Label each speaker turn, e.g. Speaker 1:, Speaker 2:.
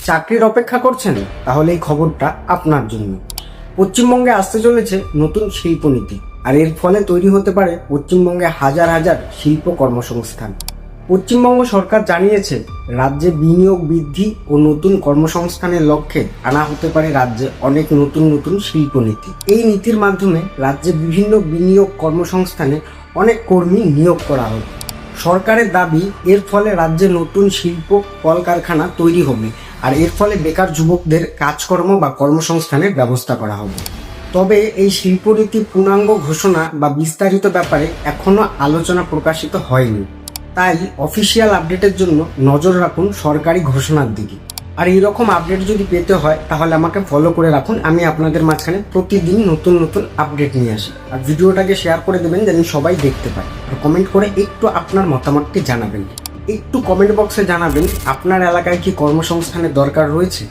Speaker 1: চাকরির অপেক্ষা করছেন? তাহলে এই খবরটা আপনার জন্য। পশ্চিমবঙ্গে আসতে চলেছে নতুন শিল্পনীতি, আর এর ফলে তৈরি হতে পারে পশ্চিমবঙ্গে হাজার হাজার শিল্প কর্মসংস্থান। পশ্চিমবঙ্গ সরকার জানিয়েছে, রাজ্যে বিনিয়োগ বৃদ্ধি ও নতুন কর্মসংস্থানের লক্ষ্যে আনা হতে পারে রাজ্যে অনেক নতুন নতুন শিল্পনীতি। এই নীতির মাধ্যমে রাজ্যে বিভিন্ন বিনিয়োগ কর্মসংস্থানে অনেক কর্মী নিয়োগ করা হবে। সরকারের দাবি, এর ফলে রাজ্যে নতুন শিল্প কলকারখানা তৈরি হবে, আর এর ফলে বেকার যুবকদের কাজকর্ম বা কর্মসংস্থানের ব্যবস্থা করা হবে। তবে এই শিল্পনীতি পূর্ণাঙ্গ ঘোষণা বা বিস্তারিত ব্যাপারে এখনো আলোচনা প্রকাশিত হয়নি, তাই অফিসিয়াল আপডেটের জন্য নজর রাখুন সরকারি ঘোষণার দিকে। আর এইরকম আপডেট যদি পেতে হয় তাহলে আমাকে ফলো করে রাখুন, আমি আপনাদের মাঝখানে প্রতিদিন নতুন নতুন আপডেট নিয়ে আসি। আর ভিডিওটাকে শেয়ার করে দেবেন যেন সবাই দেখতে পায়, আর কমেন্ট করে একটু আপনার মতামতটি জানাবেন। একটু কমেন্ট বক্সে জানাবেন আপনার এলাকায় কি কর্মসংস্থানের দরকার রয়েছে।